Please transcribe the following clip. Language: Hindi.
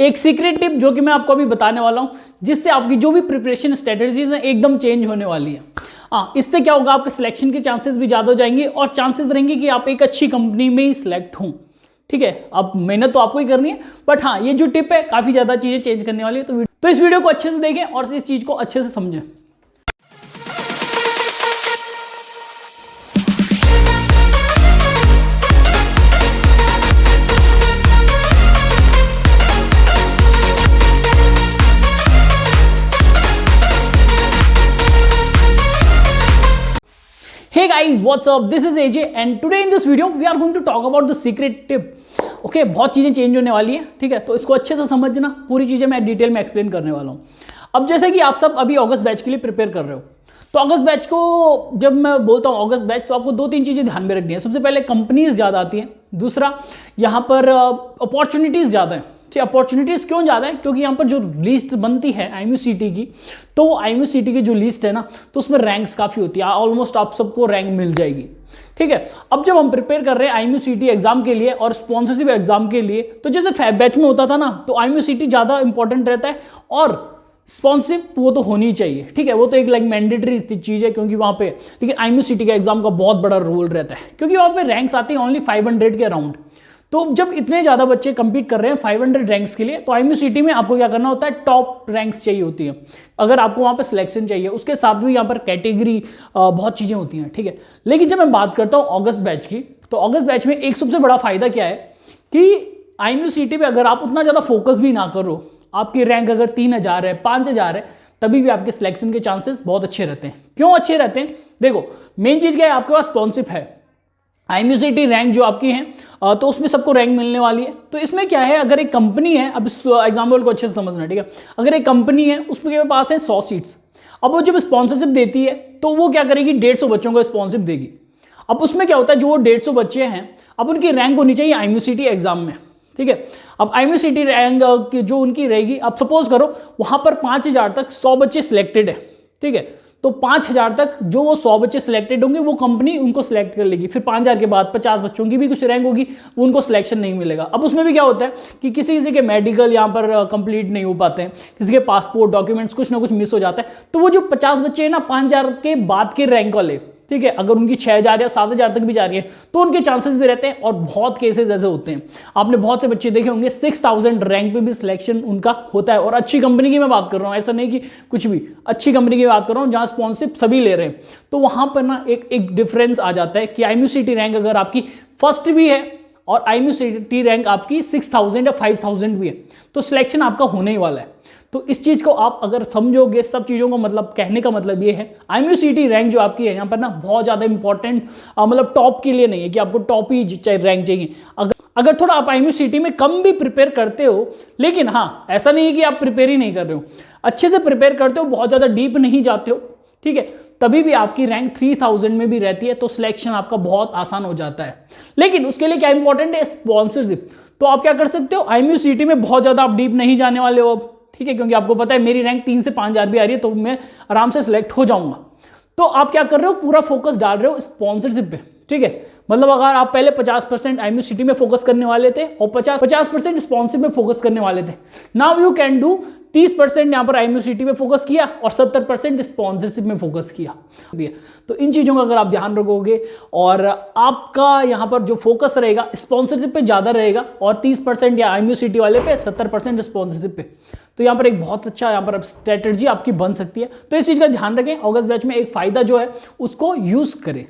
एक सीक्रेट टिप जो कि मैं आपको अभी बताने वाला हूं, जिससे आपकी जो भी प्रिपरेशन स्ट्रेटजीज हैं एकदम चेंज होने वाली है। इससे क्या होगा, आपके सिलेक्शन के चांसेस भी ज़्यादा हो जाएंगे और चांसेस रहेंगे कि आप एक अच्छी कंपनी में ही सिलेक्ट हों। ठीक है, अब मेहनत तो आपको ही करनी है, बट हाँ ये जो टिप है काफ़ी ज़्यादा चीज़ें चेंज करने वाली है। तो इस वीडियो को अच्छे से देखें और इस चीज़ को अच्छे से समझें। Hey guys, what's up? This is AJ and today in this video we are going to talk about the secret tip. Okay, बहुत चीज़ें चेंज होने वाली है, ठीक है, तो इसको अच्छे से समझना, पूरी चीज़ें मैं डिटेल में एक्सप्लेन करने वाला हूँ। अब जैसे कि आप सब अभी अगस्त बैच के लिए प्रिपेयर कर रहे हो, तो अगस्त बैच को जब मैं बोलता हूँ अगस्त बैच, तो आपको 2-3 चीज़ें ध्यान में रखनी है। सबसे पहले कंपनीज ज़्यादा आती हैं, दूसरा यहाँ पर अपॉर्चुनिटीज़ ज़्यादा हैं। ठीक, अपॉर्चुनिटीज़ क्यों ज़्यादा है? क्योंकि यहाँ पर जो लिस्ट बनती है IMUCT की, तो IMUCT की जो लिस्ट है ना, तो उसमें रैंक्स काफ़ी होती है, ऑलमोस्ट आप सबको रैंक मिल जाएगी। ठीक है, अब जब हम प्रिपेयर कर रहे हैं IMUCT एग्जाम के लिए और स्पॉन्सरशिप एग्जाम के लिए, तो जैसे फैब बैच में होता था ना, तो IMUCT ज़्यादा इंपॉर्टेंट रहता है और स्पॉन्सरशिप वो तो होनी चाहिए। ठीक है, वो तो एक लाइक मैंडेटरी चीज़ है, क्योंकि वहाँ पे लेकिन IMUCT का एग्जाम का बहुत बड़ा रोल रहता है, क्योंकि वहाँ पे रैंक्स आती हैं ओनली 500 के अराउंड। तो जब इतने ज़्यादा बच्चे कंपीट कर रहे हैं 500 रैंक्स के लिए, तो IMUCT में आपको क्या करना होता है, टॉप रैंक्स चाहिए होती है अगर आपको वहाँ पर सिलेक्शन चाहिए। उसके साथ भी यहाँ पर कैटेगरी बहुत चीज़ें होती हैं। ठीक है, लेकिन जब मैं बात करता हूँ अगस्त बैच की, तो अगस्त बैच में एक सबसे बड़ा फायदा क्या है कि IMUCT पे अगर आप उतना ज़्यादा फोकस भी ना करो, आपकी रैंक अगर 3000 है, 5000 है, तभी भी आपके सिलेक्शन के चांसेस बहुत अच्छे रहते हैं। क्यों अच्छे रहते हैं? देखो, मेन चीज़ क्या है, आपके पास स्पॉन्सरशिप है, IMUCT रैंक जो आपकी है, तो उसमें सबको रैंक मिलने वाली है। तो इसमें क्या है, अगर एक कंपनी है, अब इस एग्जाम्पल को अच्छे से समझना, ठीक है, अगर एक कंपनी है उसके पास है 100 सीट्स, अब वो जब स्पॉन्सरशिप देती है तो वो क्या करेगी, 150 बच्चों को स्पॉन्सरशिप देगी। अब उसमें क्या होता है, जो वो 150 बच्चे हैं, अब उनकी रैंक होनी चाहिए IMUCT एग्जाम में। ठीक है, अब IMUCT रैंक जो उनकी रहेगी, अब सपोज करो वहां पर 5000 तक 100 बच्चे सिलेक्टेड है। ठीक है, तो 5000 तक जो वो 100 बच्चे सिलेक्टेड होंगे, वो कंपनी उनको सिलेक्ट कर लेगी। फिर 5000 के बाद 50 बच्चों की भी कुछ रैंक होगी, उनको सिलेक्शन नहीं मिलेगा। अब उसमें भी क्या होता है कि किसी किसी के मेडिकल यहाँ पर कंप्लीट नहीं हो पाते हैं, किसी के पासपोर्ट डॉक्यूमेंट्स कुछ ना कुछ मिस हो जाता है, तो वो जो 50 बच्चे हैं ना 5000 के बाद के रैंक वाले, ठीक है, अगर उनकी 6000 या 7000 तक भी जा रही है, तो उनके चांसेस भी रहते हैं। और बहुत केसेस ऐसे होते हैं, आपने बहुत से बच्चे देखे होंगे 6000 रैंक पे भी सिलेक्शन उनका होता है। और अच्छी कंपनी की मैं बात कर रहा हूँ, ऐसा नहीं कि कुछ भी, अच्छी कंपनी की बात कर रहा हूँ जहाँ स्पॉन्सरशिप सभी ले रहे हैं। तो वहाँ पर ना एक डिफरेंस आ जाता है कि IMUCT रैंक अगर आपकी फर्स्ट भी है और IMUCT रैंक आपकी 6000 या 5000 भी है, तो सिलेक्शन आपका होने ही वाला है। तो इस चीज़ को आप अगर समझोगे, सब चीज़ों को मतलब कहने का मतलब ये है, IMUCT रैंक जो आपकी है यहाँ पर ना बहुत ज़्यादा इंपॉर्टेंट, मतलब टॉप के लिए नहीं है कि आपको टॉप ही रैंक चाहिए। अगर थोड़ा आप IMUCT में कम भी प्रिपेयर करते हो, लेकिन हाँ ऐसा नहीं है कि आप प्रिपेयर ही नहीं कर रहे हो, अच्छे से प्रिपेयर करते हो, बहुत ज़्यादा डीप नहीं जाते हो, ठीक है, तभी भी आपकी रैंक 3000 में भी रहती है, तो सिलेक्शन आपका बहुत आसान हो जाता है। लेकिन उसके लिए क्या इंपॉर्टेंट है, स्पॉन्सरशिप। तो आप क्या कर सकते हो, IMUCT में बहुत ज़्यादा आप डीप नहीं जाने वाले हो, ठीक है, क्योंकि आपको पता है मेरी रैंक 3 से 5000 भी आ रही है, तो मैं आराम से सिलेक्ट हो जाऊंगा। तो आप क्या कर रहे हो, पूरा फोकस डाल रहे हो स्पॉन्सरशिप पे। ठीक है, मतलब अगर आप पहले 50% IMUCT में फोकस करने वाले थे और 50% स्पॉन्सरशिप में फोकस करने वाले थे, नाउ यू कैन डू 30% यहाँ पर IMUCT में फोकस किया और 70% स्पॉन्सरशिप में फोकस किया। तो इन चीज़ों का अगर आप ध्यान रखोगे और आपका यहाँ पर जो फोकस रहेगा स्पॉन्सरशिप पे ज़्यादा रहेगा और 30% या IMUCT वाले पे, 70% स्पॉन्सरशिप पे, तो यहाँ पर एक बहुत अच्छा यहाँ पर स्ट्रेटजी आपकी बन सकती है। तो इस चीज़ का ध्यान रखें, अगस्त बैच में एक फ़ायदा जो है उसको यूज़ करें।